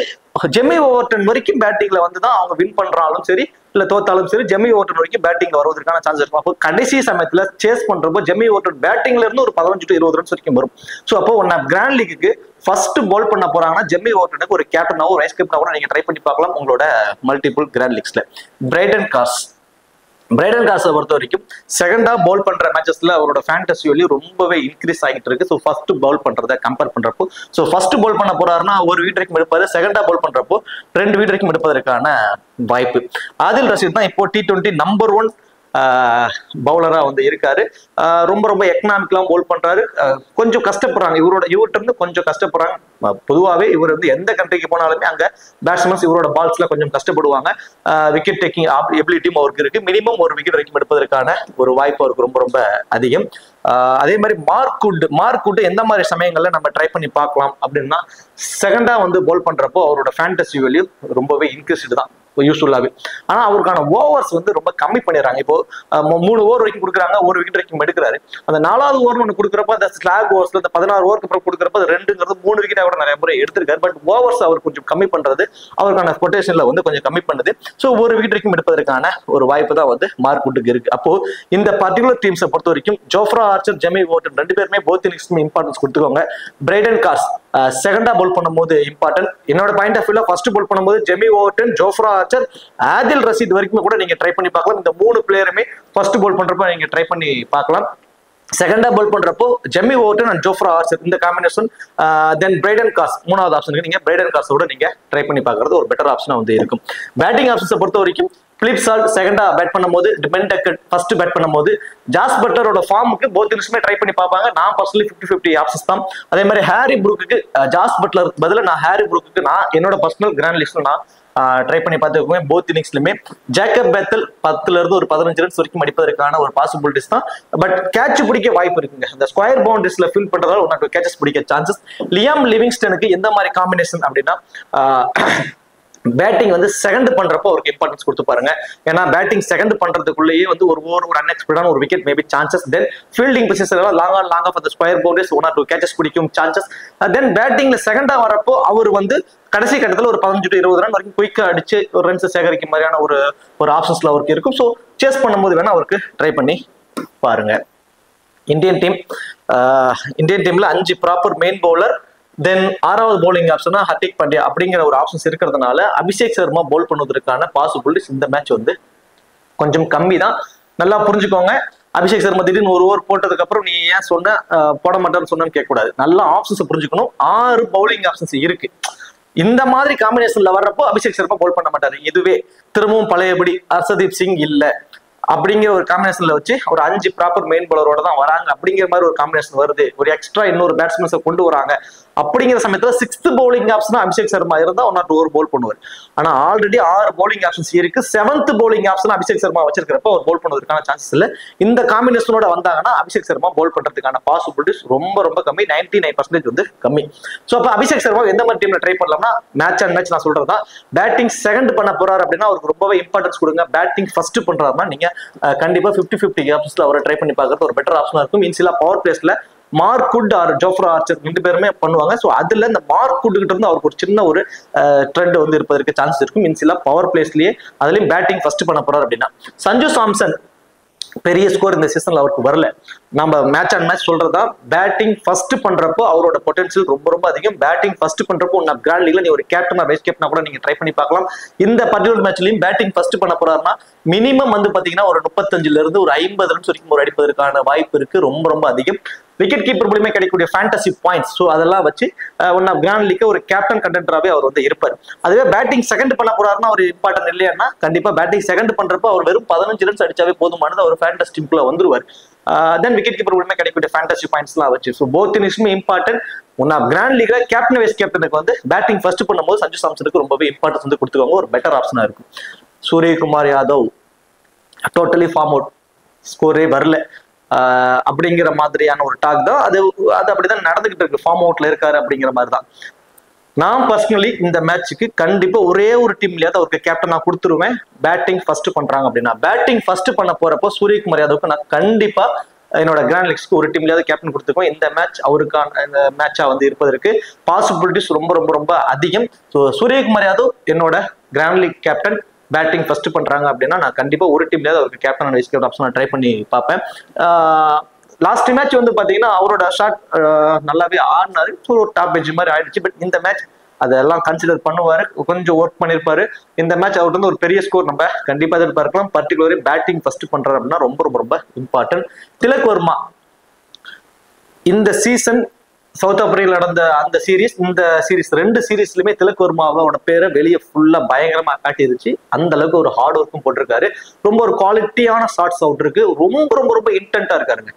ஜெமி ஓவர்டன் வரைக்கும் பேட்டிங்ல வந்து தான் அவங்க வின் பண்றாலும் சரி இல்ல தோத்தாலும் சரி, ஜெமி ஓவர்டன் வரைக்கும் பேட்டிங்ல வருவதற்கான சான்ஸ் இருக்கும். அப்போ கடைசி சமயத்துல சேஸ் பண்றப்போ ஜெமி ஓவர்டன் பேட்டிங்ல இருந்து ஒரு 15 to 20 ரன்ஸ் வரைக்கும் வரும். ஸோ அப்போ ஒன் ஆஃப் கிராண்ட் லீக்கு ஃபர்ஸ்ட் பால் பண்ண போறாங்கன்னா ஜெமி ஓவர்டனுக்கு ஒரு கேப்டனாவோ ஒரு வைஸ் கேப்டனாவோ நீங்க ட்ரை பண்ணி பார்க்கலாம் உங்களோட மல்டிபிள் கிராண்ட் லீக்ஸ்ல. பிரைடன் காஸை பொறுத்த வரைக்கும் செகண்டா பவுல் பண்ற மேட்சஸ்ல அவரோட ஃபேண்டசி வேல்யூ ரொம்பவே இன்க்ரீஸ் ஆகிட்டு இருக்கு. ஸோ ஃபர்ஸ்ட் பவுல் பண்றதை கம்பேர் பண்றப்போ, ஸோ ஃபர்ஸ்ட் பவுல் பண்ண போறாருன்னா 1 விக்கெட் வரைக்கும் எடுப்பாரு, செகண்டா பவுல் பண்றப்போ 2 விக்கெட் வரைக்கும் எடுப்பதற்கான வாய்ப்பு. ஆதில் ரஷீத் தான் இப்போ T20 நம்பர் 1 பவுலரா வந்து இருக்காரு. ரொம்ப ரொம்ப எக்கனாமிக்கெல்லாம் பவுல் பண்றாரு. கொஞ்சம் கஷ்டப்படுறாங்க இவர்கிட்ட இருந்து கொஞ்சம் கஷ்டப்படுறாங்க. பொதுவாகவே இவர் வந்து எந்த கண்ட்ரிக்கு போனாலுமே அங்க பேட்ஸ்மேன்ஸ் இவரோட பால்ஸ்ல கொஞ்சம் கஷ்டப்படுவாங்க. விக்கெட் டேக்கிங் எபிலிட்டியும் அவருக்கு இருக்கு. மினிமம் 1 விக்கெட் வரைக்கும் எடுப்பதற்கான ஒரு வாய்ப்பு அவருக்கு ரொம்ப ரொம்ப அதிகம். அதே மாதிரி மார்க் வுட் எந்த மாதிரி சமயங்கள்ல நம்ம ட்ரை பண்ணி பார்க்கலாம் அப்படின்னா, செகண்டா வந்து பவுல் பண்றப்போ அவரோட ஃபேண்டசி வேல்யூ ரொம்பவே இன்க்ரீஸ்டு தான். யூஸ்ஃபுல்லாவே. ஆனா அவருக்கான ஓவர்ஸ் வந்து ரொம்ப கம்மி பண்ணிடுறாங்க. இப்போ 3 ஓவர் வரைக்கும் கொடுக்குறாங்க, 1 விக்கெட் வரைக்கும் எடுக்கிறாரு. அந்த 4வது ஓவர் ஒன்று கொடுக்குறப்ப அந்த ஸ்லாக் ஓவர்ஸ்ல இந்த 16 ஓவருக்கு அப்புறம் கொடுக்குறப்ப 2ங்கிறது 3 விக்கெட்டா கூட நிறைய முறை எடுத்திருக்காரு. பட் ஓவர்ஸ் அவர் கொஞ்சம் கம்மி பண்றது அவருக்கான பொட்டேஷன்ல வந்து கொஞ்சம் கம்மி பண்ணுது. ஸோ 1 விக்கெட் வரைக்கும் எடுப்பதற்கான ஒரு வாய்ப்பு தான் வந்து மார்க்குட்டுக்கு இருக்கு. அப்போ இந்த பர்டிகுலர் டீம்ஸை பொறுத்த வரைக்கும் ஜோஃப்ரா ஆர்ச்சர், ஜெமி ஓவர்டன் 2 பேருமே போத் இன்னிங்ஸ்க்குமே இம்பார்ட்டன்ஸ் கொடுத்துக்கோங்க. பிரைடன் காஸ் செகண்டா பவுல் பண்ணும்போது இம்பார்ட்டன்ட். என்னோட பாயிண்ட் ஆஃப் வியூல ஃபர்ஸ்ட் பவுல் பண்ணும்போது Jamie Overton, Jofra Archer, Adil Rashid வரைக்கும் கூட நீங்க ட்ரை பண்ணி பார்க்கலாம். இந்த 3 பிளேயருமே ஃபர்ஸ்ட் பவுல் பண்றப்ப நீங்க ட்ரை பண்ணி பார்க்கலாம். செகண்டா பவுல் பண்றப்போ Jamie Overton and Jofra Archer இந்த காம்பினேஷன், தென் பிரைடன் காஸ் 3வது ஆப்ஷனுக்கு நீங்க பிரைடன் காஸோட நீங்க ட்ரை பண்ணி பார்க்கறது ஒரு பெட்டர் ஆப்ஷனா வந்து இருக்கும். பேட்டிங் ஆப்ஷன்ஸை பொறுத்த வரைக்கும் பிலிப் சால்ட் செகண்டா பேட் பண்ணும்போது, பென் டக்கட் ஃபர்ஸ்ட் பேட் பண்ணும்போது, ஜாஸ் பட்லரோட ஃபார்முக்கு போத் இன்னிங்ஸுமே ட்ரை பண்ணி பார்ப்பாங்க. நான் பர்சனலி 50-50 ஆப்ஷன்ஸ் தான். அதே மாதிரி ஹாரி ப்ரூக்கு, ஜாஸ் பட்லருக்கு பதிலாக நான் ஹாரி ப்ரூக்கு நான் என்னோட பர்சனல் கிராண்ட் லிஸ்ட்ல நான் ட்ரை பண்ணி பார்த்துக்கோங்க. போத் இன்னிங்ஸ்லுமே ஜேக்கப் பெத்தல் 10ல இருந்து ஒரு 15 ரன்ஸ் வரைக்கும் அடிப்பதற்கான ஒரு பாசிபிலிட்டிஸ் தான். பட் கேட்ச் பிடிக்க வாய்ப்பு இருக்குங்க. இந்த ஸ்கொயர் பவுண்டரிஸ்ல ஃபீல் பண்றதால 1 or 2 கேச்சஸ் பிடிக்க சான்சஸ். லியாம் லிவிங்ஸ்டனுக்கு எந்த மாதிரி காம்பினேஷன் அப்படின்னா பேட்டிங் வந்து செகண்ட் பண்றப்போ அவருக்கு இம்பார்ட்டன்ஸ் கொடுத்து பாருங்க. ஏன்னா பேட்டிங் செகண்ட் பண்றதுக்குள்ளேயே வந்து ஒரு ஓவர் ஒரு அன்எக்ஸ்பெக்டான ஒரு விக்கெட் மேபி சான்சஸ். தென் ஃபீல்டிங் பொசிஷன் லாங் ஆஃப் அந்த ஸ்கொயர் பவுண்டரிஸ் 1 or 2 கேச்சஸ் பிடிக்கும் சான்சஸ். தென் பேட்டிங்ல செகண்டா வரப்போ அவர் வந்து கடைசி கட்டத்தில் ஒரு 15 to 20 ரன் வரைக்கும் குயிக்கா அடிச்சு ஒரு ரன்ஸ் சேகரிக்கும் மாதிரியான ஒரு ஆப்ஷன்ஸ்ல அவருக்கு இருக்கும். ஸோ சேஸ் பண்ணும்போது வேணா அவருக்கு ட்ரை பண்ணி பாருங்க. இந்தியன் டீம்ல 5 ப்ராப்பர் மெயின் பவுலர், தென் 6வது பவுலிங் ஆப்ஷனா ஹர்திக் பாண்டியா அப்படிங்கிற ஒரு ஆப்ஷன்ஸ் இருக்கிறதுனால அபிஷேக் சர்மா பவுல் பண்ணுவதற்கான பாசிபிலிட்டிஸ் இந்த மேட்ச் வந்து கொஞ்சம் கம்மி தான். நல்லா புரிஞ்சுக்கோங்க. அபிஷேக் சர்மா திடீர்னு ஒரு ஓவர் போட்டதுக்கு அப்புறம் நீ ஏன் சொன்ன போட மாட்டேன்னு சொன்னு கேட்கக்கூடாது. நல்லா ஆப்ஷன்ஸ் புரிஞ்சுக்கணும். 6 பவுலிங் ஆப்ஷன்ஸ் இருக்கு. இந்த மாதிரி காம்பினேஷன்ல வர்றப்போ அபிஷேக் சர்மா பவுல் பண்ண மாட்டாரு. இதுவே திரும்பவும் பழையபடி ஹர்ஷதீப் சிங் இல்ல அப்படிங்கிற ஒரு காம்பினேஷன்ல வச்சு ஒரு 5 ப்ராப்பர் மெயின் பவுலரோட தான் வராங்க அப்படிங்கிற மாதிரி ஒரு காம்பினேஷன் வருது, ஒரு எக்ஸ்ட்ரா இன்னொரு பேட்ஸ்மேன்ஸை கொண்டு வராங்க அப்படிங்கிற சமயத்துல 6th பவுலிங் ஆப்ஷனா அபிஷேக் சர்மா இருந்தா 1 or 2 ஓவர் பவுல் பண்ணுவார். ஆனா ஆல்ரெடி 6 பவுலிங் ஆப்ஷன்ஸ் இருக்கு. 7th bowling option Abhishek Sharma வச்சிருக்கிறப்ப ஒரு பவுல் பண்ணுவதற்கான சான்சஸ் இல்ல. இந்த காம்பினேஷனோட வந்தாங்கன்னா அபிஷேக் சர்மா பவுல் பண்றதுக்கான பாசிபிலிட்டிஸ் ரொம்ப ரொம்ப கம்மி, 99% வந்து கம்மி. ஸோ அப்ப அபிஷேக் சர்மா எந்த மாதிரி டீம்ல ட்ரை பண்ணலாம்னா மேட்ச் அண்ட் மேட்ச் நான் சொல்றதா, பேட்டிங் செகண்ட் பண்ண போறாரு அப்படின்னா அவருக்கு ரொம்பவே இம்பார்ட்டன்ஸ் கொடுங்க. பேட்டிங் ஃபர்ஸ்ட் பண்றாருன்னா நீங்க கண்டிப்பா 50-50 ஆப்ஷன்ஸ்ல அவரை ட்ரை பண்ணி பார்க்கறது ஒரு பெட்டர் ஆப்ஷனா இருக்கும். இன்சிலா பவர் பிளேஸ்ல மார்க்குட் ஆர் ஜோஃப்ரா ஆர்ச்சர் 2 பேருமே பண்ணுவாங்க. ஸோ அதுல இந்த மார்க்குட் கிட்ட இருந்து அவருக்கு ஒரு சின்ன ஒரு ட்ரெண்ட் வந்து இருப்பதற்கு சான்ஸ் இருக்கும். இன்சிலா பவர் பிளேஸ்லயே அதுலயும் பேட்டிங் ஃபர்ஸ்ட் பண்ண போறாரு அப்படின்னா. சஞ்சு சாம்சன் பெரிய ஸ்கோர் இந்த சீசன்ல அவருக்கு வரல. நம்ம மேட்ச் அண்ட் மேட்ச் சொல்றதா, பேட்டிங் ஃபர்ஸ்ட் பண்றப்போ அவரோட பொட்டன்ஷியல் ரொம்ப ரொம்ப அதிகம். பேட்டிங் ஃபர்ஸ்ட் பண்றப்போ நான் கிராண்ட் லீக்ல நீ ஒரு கேப்டனா வைஸ் கேப்டனா கூட நீங்க ட்ரை பண்ணி பார்க்கலாம். இந்த பர்டிகுலர் மேட்ச்லயும் பேட்டிங் ஃபர்ஸ்ட் பண்ண போறாருன்னா மினிமம் வந்து பாத்தீங்கன்னா ஒரு 35ல இருந்து ஒரு 50 ரன்ஸ் வரைக்கும் ஒரு அடிப்பதற்கான வாய்ப்பு இருக்கு, ரொம்ப ரொம்ப அதிகம். விக்கெட் கீப்பர் மூலமே கிடைக்கக்கூடிய ஃபேண்டசி பாயிண்ட்ஸ், ஸோ அதெல்லாம் வச்சு ஒன் ஆஃப் கிராண்ட் லீக் ஒரு கேப்டன் கண்டென்டராகவே அவர் வந்து இருப்பார். அதுவே பேட்டிங் செகண்ட் பண்ண போறாருன்னா ஒரு இம்பார்ட்டன்ட் இல்லையானா கண்டிப்பா பேட்டிங் செகண்ட் பண்றப்போ அவர் வெறும் 15 ரன்ஸ் அடிச்சாவே போதுமானது, அவர் ஃபேண்டசி டீம்குள்ள வந்துருவார். தென் விக்கெட் கீப்பர் மூலமே கிடைக்கக்கூடிய ஃபேண்டசி பாயிண்ட்ஸ்லாம் வச்சு ஸோ போத் இன்னிங்ஸுமே இம்பார்ட்டன்ட். ஒன் ஆஃப் கிராண்ட் லீக்ல கேப்டன் வைஸ் கேப்டனுக்கு வந்து பேட்டிங் ஃபர்ஸ்ட் பண்ணும்போது சஞ்சு சாம்சனுக்கு ரொம்பவே இம்பார்ட்டன்ஸ் வந்து கொடுத்துக்கோங்க, ஒரு பெட்டர் ஆப்ஷனா இருக்கும். Suryakumar Yadav totally form out, ஸ்கோரே வரல அப்படிங்கிற மாதிரியான ஒரு டாக் தான். அது அப்படிதான் நடந்துகிட்டு இருக்கு, ஃபார்ம் அவுட்ல இருக்காரு அப்படிங்கிற மாதிரி தான். நான் பர்சனலி இந்த மேட்சுக்கு கண்டிப்பா ஒரே ஒரு டீம்லயாவது அவருக்கு கேப்டனா கொடுத்துருவேன். பேட்டிங் ஃபர்ஸ்ட் பண்றாங்க அப்படின்னா பேட்டிங் ஃபர்ஸ்ட் பண்ண போறப்போ சூரியகுமார் யாதவுக்கு நான் கண்டிப்பா என்னோட கிராண்ட் லீக்ஸ்க்கு ஒரு டீம்லயாவது கேப்டன் கொடுத்துருக்கோம். இந்த மேட்ச் அவருக்கான இந்த மேட்சா வந்து இருப்பதற்கு பாசிபிலிட்டிஸ் ரொம்ப ரொம்ப ரொம்ப அதிகம். ஸோ சூரியகுமார் யாதவ் என்னோட grand league captain. Batting first பண்றாங்க அப்படின்னா நான் கண்டிப்பா ஒரு டீம்லயாவது அவருக்கு captain and vice captain option try பண்ணி பார்ப்பேன். லாஸ்ட் மேட்ச் வந்து பாத்தீங்கன்னா அவரோட ஷாட் நல்லாவே ஆடினாரு, ஸோ ஒரு டாப் பெஞ்ச் மாதிரி ஆயிடுச்சு. பட் இந்த மேட்ச் அதெல்லாம் கன்சிடர் பண்ணுவாரு, கொஞ்சம் ஒர்க் பண்ணிருப்பாரு. இந்த மேட்ச் அவருக்கு வந்து ஒரு பெரிய ஸ்கோர் நம்ம கண்டிப்பா எதிர்பார்க்கலாம். பர்டிகுலரி பேட்டிங் ஃபர்ஸ்ட் பண்றாரு அப்படின்னா ரொம்ப ரொம்ப ரொம்ப இம்பார்ட்டன்ட். திலக் வர்மா இந்த சீசன் சவுத் ஆப்பிரிக்கால நடந்த அந்த சீரீஸ், இந்த சீரீஸ் 2 சீரீஸ்லயுமே திலக் வர்மாவோட பேரை வெளியே ஃபுல்லா பயங்கரமா காட்டிருச்சு. அந்த அளவுக்கு ஒரு ஹார்ட் ஒர்க்கும் போட்டிருக்காரு. ரொம்ப ஒரு குவாலிட்டியான ஷாட்ஸ் அவுட் இருக்கு, ரொம்ப ரொம்ப ரொம்ப இன்டென்ட்டா இருக்காருங்க.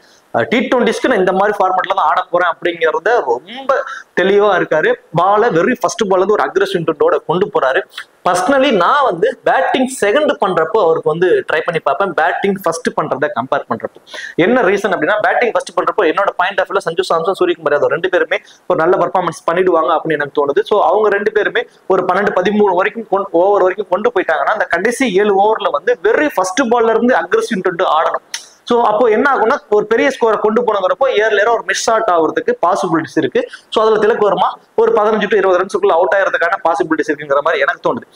T20க்கு நான் இந்த மாதிரி ஃபார்மேட்ல தான் ஆட போறேன் அப்படிங்கறத ரொம்ப தெளிவா இருக்காரு. பால வெரி ஃபர்ஸ்ட் பால் வந்து ஒரு அக்ரெசிவ் இன்டென்ட்டோட கொண்டு போறாரு. பர்சனலி நான் வந்து பேட்டிங் செகண்ட் பண்றப்போ அவருக்கு வந்து ட்ரை பண்ணி பார்ப்பேன் பேட்டிங் ஃபர்ஸ்ட் பண்றதை கம்பேர் பண்றப்போ. என்ன ரீசன் அப்படின்னா பேட்டிங் ஃபர்ஸ்ட் பண்றப்போ என்னோட பாயிண்ட் ஆஃப் வியூல சஞ்சு சாம்சன், சூரியகுமார் யாதவ் ரெண்டு பேருமே ஒரு நல்ல பர்ஃபார்மன்ஸ் பண்ணிடுவாங்க அப்படின்னு எனக்கு தோணுது. ஸோ அவங்க ரெண்டு பேருமே ஒரு 12-13 வரைக்கும் ஓவர் வரைக்கும் கொண்டு போயிட்டாங்கன்னா அந்த கடைசி 7 ஓவர்ல வந்து வெரி ஃபர்ஸ்ட் பால்ல இருந்து அக்ரெசிவ் இன்டென்ட் ஆடணும். ஸோ அப்போ என்ன ஆகும்னா ஒரு பெரிய ஸ்கோரை கொண்டு போனங்கிறப்போ ஏர்லேயரா ஒரு மிஸ் அவுட் ஆகுறதுக்கு பாசிபிலிட்டிஸ் இருக்கு. ஸோ அதுல திலக்கு வர்மா ஒரு 15 to 20 ரன்ஸுக்குள்ள அவுட் ஆகிறதுக்கான பாசிபிலிட்டிஸ் இருக்குங்கிற மாதிரி எனக்கு தோணுது.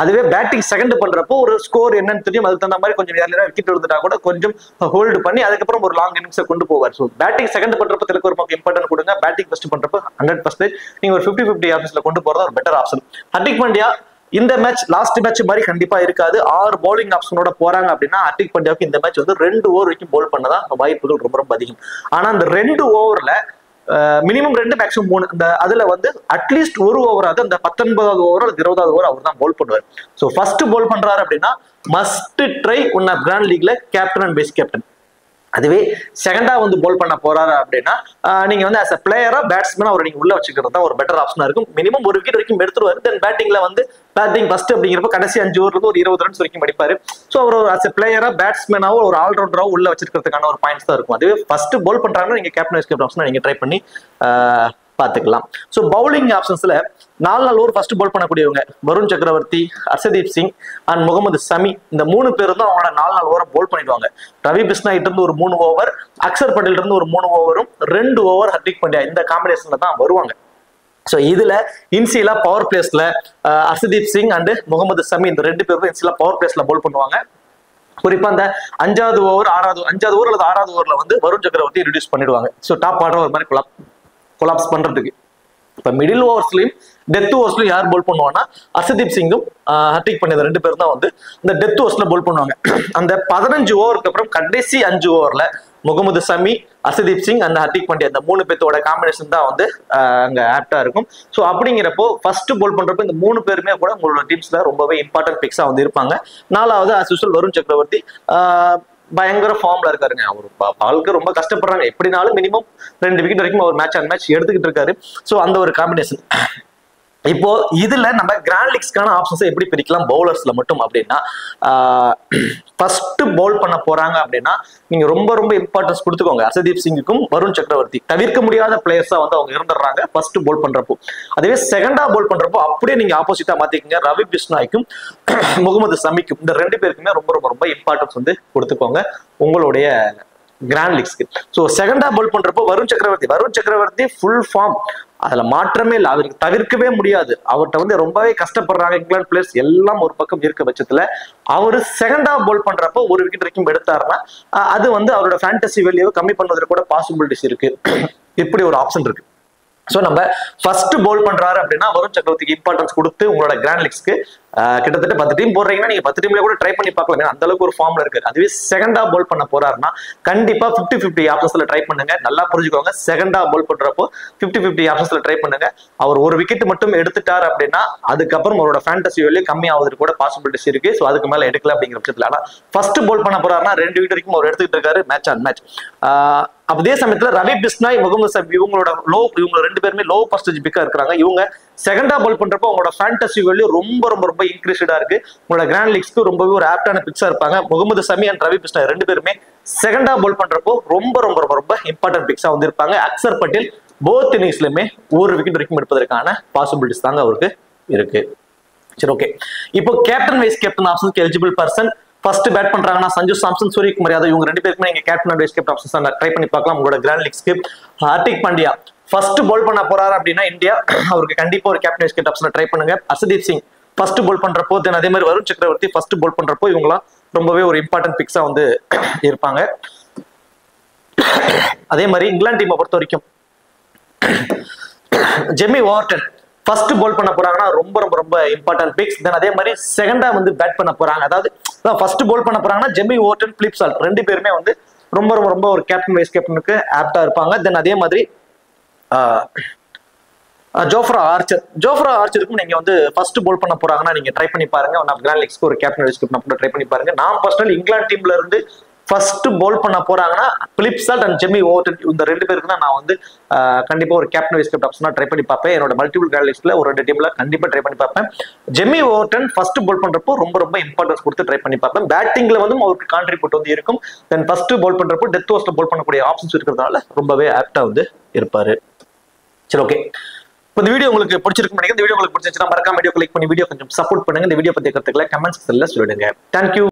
அதுவே பேட்டிங் செகண்ட் பண்றப்போ ஒரு ஸ்கோர் என்னன்னு தெரியும், அதுக்கு தகுந்த மாதிரி கொஞ்சம் ஏர்லேயரா விக்கெட் எடுத்துட்டா கூட கொஞ்சம் ஹோல்டு பண்ணி அதுக்கப்புறம் ஒரு லாங் இன்னிங்ஸை கொண்டு போவார். ஸோ பேட்டிங் செகண்ட் பண்றப்போ திலக்கு வர்மாக்கு இம்பார்ட்டன்ட் கொடுங்க. பேட்டிங் ஃபர்ஸ்ட் பண்றப்போ 100% நீங்க ஒரு 50-50 ஆப்ஷன்ஸ்ல கொண்டு போறது ஒரு பெட்டர் ஆப்ஷன். ஹர்திக் பாண்டியா இந்த மேட்ச் லாஸ்ட் மேட்ச் மாதிரி கண்டிப்பா இருக்காது. 6 பவுலிங் ஆப்ஷனோட போறாங்க அப்படின்னா ஹர்திக் பாண்டியாவுக்கு இந்த மேட்ச் வந்து 2 ஓவர் வரைக்கும் பவுல் பண்ணதான் வாய்ப்புகள் ரொம்ப ரொம்ப அதிகம். ஆனா அந்த 2 ஓவர்ல மினிமம் 2 மேக்ஸிமம் 3 இந்த அதுல வந்து அட்லீஸ்ட் ஒரு ஓவராது அந்த 19வது ஓவர் அல்லது 20வது ஓவர் அவர் தான் பவுல் பண்ணுவார். ஸோ ஃபர்ஸ்ட் பவுல் பண்றாரு அப்படின்னா மஸ்ட் ட்ரை ஒன் கிராண்ட் லீக்ல கேப்டன் அண்ட் வைஸ் கேப்டன். அதுவே செகண்டா வந்து போல் பண்ண போறாரு அப்படின்னா நீங்க வந்து ஆஸ் அ பிளேயரா பேட்ஸ்மேன் அவர் நீங்க உள்ள வச்சுக்கிறது தான் ஒரு பெட்டர் ஆப்ஷனா இருக்கும். மினிமம் ஒரு விக்கெட் வரைக்கும் எடுத்துருவாரு. தென் பேட்டிங்ல வந்து பேட்டிங் ஃபர்ஸ்ட் அப்படிங்கிறப்ப கடைசி 5 ஓவருக்கு ஒரு 20 ரன்ஸ் வரைக்கும் அடிப்பாரு. ஸோ அவர் ஆஸ் அ பிளேயரா பேட்ஸ்மேனாவோ ஒரு ஆல்ரவுண்டராவோ உள்ள வச்சிருக்கிறதுக்கான ஒரு பாயிண்ட்ஸ் தான் இருக்கும். அதுவே ஃபர்ஸ்ட் போல் பண்றாங்கன்னா நீங்க கேப்டன் வைஸ் கேப்டன் ஆப்ஷனா நீங்க ட்ரை பண்ணி பார்த்துக்கலாம். ஸோ பவுலிங் ஆப்ஷன்ஸ்ல 4 ஓவர் ஃபர்ஸ்ட் பால் பண்ணக்கூடியவங்க வருண் சக்கரவர்த்தி, ஹர்ஷதீப் சிங் அண்ட் முகமது சமி இந்த 3 பேர் தான் அவங்களோட 4 ஓவரை போல் பண்ணிடுவாங்க. ரவி பிஷ்னாயிட்ட இருந்து ஒரு 3 ஓவர், அக்சர் பட்டேல் இருந்து ஒரு 3 ஓவரும் 2 ஓவர் ஹர்திக் பாண்டியா இந்த காம்பினேஷன்ல தான் வருவாங்க. ஸோ இதுல இன்சியலா பவர் பிளேஸ்ல ஹர்ஷதீப் சிங் அண்ட் முகமது சமி இந்த 2 பேரும் இன்சியலா பவர் பிளேஸ்ல போல் பண்ணுவாங்க. குறிப்பா அந்த 5வது ஓவர் 5வது ஓவர் அல்லது 6வது ஓவர்ல வந்து வருண் சக்கரவர்த்தி ரிடியூஸ் பண்ணிடுவாங்க. ஸோ டாப் ஆர்டர் ஒரு மாதிரி கொலாப்ஸ் பண்றதுக்கு. இப்ப மிடில் ஓவர்ஸ்லயும் டெத் ஓவர்ஸ்லயும் யார் போல் பண்ணுவாங்கன்னா ஹர்ஷதீப் சிங்கும் ஹர்திக் பாண்டியா 2 பேரும் தான் வந்து இந்த டெத் ஓவர்ஸ்ல போல் பண்ணுவாங்க. அந்த 15 ஓவருக்கு அப்புறம் கடைசி 5 ஓவர்ல முகமது சமி, ஹர்ஷதீப் சிங் அண்ட் ஹர்திக் பாண்டியா இந்த 3 பேர்த்தோட காம்பினேஷன் தான் வந்து அங்க ஆப்டா இருக்கும். ஸோ அப்படிங்கிறப்போ ஃபர்ஸ்ட் போல் பண்றப்போ இந்த 3 பேருமே கூட உங்களோட டீம்ஸ்ல ரொம்பவே இம்பார்ட்டன்ட் பிக்ஸா வந்து இருப்பாங்க. 4வது as usual வருண் சக்கரவர்த்தி பயங்கர ஃபார்ம்ல இருக்காருங்க. அவர் பாலுக்கு ரொம்ப கஷ்டப்படுறாங்க. எப்படினாலும் மினிமம் 2 விக்கெட் வரைக்கும் அவர் மேட்ச் எடுத்துக்கிட்டு இருக்காரு. ஸோ அந்த ஒரு காம்பினேஷன். இப்போ இதுல நம்ம கிராண்ட் லீக்ஸ்க்கான ஆப்ஷன்ஸை எப்படி பிரிக்கலாம் பவுலர்ஸ்ல மட்டும் அப்படின்னா ஃபர்ஸ்ட் பவுல் பண்ண போறாங்க அப்படின்னா நீங்க ரொம்ப ரொம்ப இம்பார்ட்டன்ஸ் கொடுத்துக்கோங்க. ஹர்ஷதீப் சிங்குக்கும் வருண் சக்கரவர்த்தி தவிர்க்க முடியாத பிளேயர்ஸா வந்து அவங்க இருந்துடுறாங்க ஃபர்ஸ்ட் பவுல் பண்றப்போ. அதுவே செகண்டா பவுல் பண்றப்போ அப்படியே நீங்க ஆப்போசிட்டா மாத்திக்கங்க. ரவி பிஷ்னாய்க்கும் முகமது சமிக்கும் இந்த 2 பேருக்குமே ரொம்ப ரொம்ப ரொம்ப இம்பார்ட்டன்ஸ் வந்து கொடுத்துக்கோங்க உங்களுடைய கிராண்ட் லீக்ஸ்க்கு. ஸோ செகண்டா பவுல் பண்றப்போ வருண் சக்கரவர்த்தி ஃபுல் ஃபார்ம், அதுல மாற்றமே இல்லை. அவருக்கு தவிர்க்கவே முடியாது. அவர்கிட்ட வந்து ரொம்பவே கஷ்டப்படுறாங்க இங்கிலாந்து பிளேயர்ஸ் எல்லாம் ஒரு பக்கம் இருக்க பட்சத்துல அவரு செகண்டா பவுல் பண்றப்போ ஒரு விக்கெட் வரைக்கும் எடுத்தாருன்னா அது வந்து அவரோட ஃபேண்டசி வேல்யூவை கம்மி பண்ணுவதற்கு கூட பாசிபிலிட்டிஸ் இருக்கு. இப்படி ஒரு ஆப்ஷன் இருக்கு. ஸோ நம்ம ஃபர்ஸ்ட் பவுல் பண்றாரு அப்படின்னா வருண் சக்கரவர்த்திக்கு இம்பார்ட்டன்ஸ் கொடுத்து உங்களோட கிராண்ட் லீக்ஸ்க்கு கிட்டத்தட்ட 10 டீம் போடுறீங்கன்னா நீங்க 10 டீம்ல கூட ட்ரை பண்ணி பார்க்கலாம். அந்த அளவுக்கு ஒரு ஃபார்ம்ல இருக்கு. அதுவே செகண்டா பவுல் பண்ண போறாருன்னா கண்டிப்பா 50-50 ஆப்ஷன்ஸ்ல ட்ரை பண்ணுங்க. நல்லா புரிஞ்சுக்கோங்க. செகண்டா பவுல் பண்றப்போ 50-50 ஆப்ஷன்ஸ்ல ட்ரை பண்ணுங்க. அவர் ஒரு விக்கெட் மட்டும் எடுத்துட்டாரு அப்படின்னா அதுக்கப்புறம் அவரோட ஃபேண்டசி வேல்யூ கம்மி ஆகுது கூட பாசிபிலிட்டிஸ் இருக்கு. ஸோ அதுக்கு மேல எடுக்கல அப்படிங்கிற பட்சத்துல. ஆனா ஃபர்ஸ்ட் பவுல் பண்ண போறாருன்னா 2 விக்கெட் வரைக்கும் அவர் எடுத்துக்கிட்டு இருக்காரு மேட்ச் ஆன் மேட்ச். அதே சமயத்துல ரவி பிஷ்னாய், முகமது சமி இவங்க 2 பேருமே லோ பர்சன்டேஜ் பிக்கா இருக்கிறாங்க. இவங்க செகண்டா பவுல் பண்றப்போ உங்களோட ஃபேண்டசி வேல்யூ ரொம்ப ரொம்ப ரொம்ப இன்க்ரீஸ்டா இருக்கு. உங்களோட கிராண்ட் லீக்ஸ்க்கு ரொம்பவே ஒரு ஆப்டான பிக்ஸா இருப்பாங்க. முகமது சமி அண்ட் ரவி பிஷ்னாய் 2 பேருமே செகண்டா பவுல் பண்றப்போ ரொம்ப ரொம்ப ரொம்ப ரொம்ப இம்பார்ட்டன்ட் பிக்ஸா வந்து இருப்பாங்க. அக்சர் பட்டேல் போத் இன்னிங்ஸ்லயுமே ஒரு விக்கெட் வரைக்கும் எடுப்பதற்கான பாசிபிலிட்டிஸ் தாங்க அவருக்கு இருக்கு. சரி, ஓகே. இப்போ கேப்டன் வைஸ் கேப்டன் ஆப்ஷனுக்கு எலிஜிபிள் பர்சன் ஃபர்ஸ்ட் பேட் பண்றாங்கன்னா சஞ்சு சாம்சன், சூரியகுமார் யாதவ் இவங்க 2 பேருக்குமே நீங்க captain and vice captain options try பண்ணி பார்க்கலாம் உங்களோட கிராண்ட் லீக்ஸ்க்கு. ஹர்திக் பாண்டியா ஃபர்ஸ்ட் பவுல் பண்ண போறாரு அப்படின்னா இந்தியா அவருக்கு கண்டிப்பா ஒரு கேப்டன் வைஸ் கேப்டன் ஆப்ஷன்ல ட்ரை பண்ணுங்க. ஹர்ஷதீப் சிங் ஃபர்ஸ்ட் பவுல் பண்றப்போ, தென் அதே மாதிரி வருண் சக்கரவர்த்தி ஃபர்ஸ்ட் பவுல் பண்றப்போ இவங்களாம் ரொம்பவே ஒரு இம்பார்ட்டன்ட் பிக்ஸா வந்து இருப்பாங்க. அதே மாதிரி இங்கிலாந்து டீமை பொறுத்த வரைக்கும் ஜெமி ஓவர்டன் ஃபர்ஸ்ட் பவுல் பண்ண போறாங்கன்னா ரொம்ப ரொம்ப ரொம்ப இம்பார்ட்டன்ட் பிக்ஸ். தென் அதே மாதிரி செகண்டா வந்து பேட் பண்ண போறாங்க. அதாவது ஃபர்ஸ்ட் பவுல் பண்ண போறாங்கன்னா ஜெமி ஓவர்டன், பிலிப் சால்ட் 2 பேருமே வந்து ரொம்ப ரொம்ப ரொம்ப ஒரு கேப்டன் வைஸ் கேப்டனுக்கு ஆப்டா இருப்பாங்க. தென் அதே மாதிரி ஜோஃப்ரா ஆர்ச்சருக்கும் நீங்க வந்து ஃபர்ஸ்ட் பவுல் பண்ண போறாங்கன்னா நீங்க ட்ரை பண்ணி பாருங்க. கிராண்ட் லீக்ஸ்க்கு ஒரு கேப்டன் வைஸ் கேப்டன் ட்ரை பண்ணி பாருங்க. நான் பர்சனல் இங்கிலாந்து டீம்ல இருந்து ஃபர்ஸ்ட் பவுல் பண்ண போறாங்கன்னா Philip Salt and Jamie Overton இந்த 2 பேருக்கு தான் நான் வந்து கண்டிப்பா ஒரு கேப்டன் வைஸ் கேப்டன் ஆப்ஷனா ட்ரை பண்ணி பார்ப்பேன். என்னோட மல்டிபிள் கேலரிஸ்ல ஒரு 2 டீம்ல கண்டிப்பா ட்ரை பண்ணி பார்ப்பேன். ஜெமி ஓவர்டன் ஃபர்ஸ்ட் பவுல் பண்றப்போ ரொம்ப இம்பார்ட்டன்ஸ் கொடுத்து ட்ரை பண்ணி பார்ப்பேன். பேட்டிங்ல வந்து அவருக்கு கான்ட்ரிபியூட் வந்து இருக்கும். தென் ஃபர்ஸ்ட் பவுல் பண்றப்போ டெத் ஓவர்ஸ்ல பவுல் பண்ணக்கூடிய ஆப்ஷன்ஸ் இருக்கிறதுனால ரொம்பவே ஆப்டா வந்து இருப்பாரு. சரி, ஓகே. இந்த வீடியோ உங்களுக்கு பிடிச்சிருக்கும் நினைக்கிறேன். இந்த வீடியோ உங்களுக்கு பிடிச்சிருந்துச்சுன்னா மறக்காம வீடியோ கிளிக் பண்ணி வீடியோ கொஞ்சம் சப்போர்ட் பண்ணுங்க. இந்த வீடியோ பத்தி கருத்துக்களை கமெண்ட்ஸ் செல்ல சொல்லிடுங்க. தேங்க்யூ.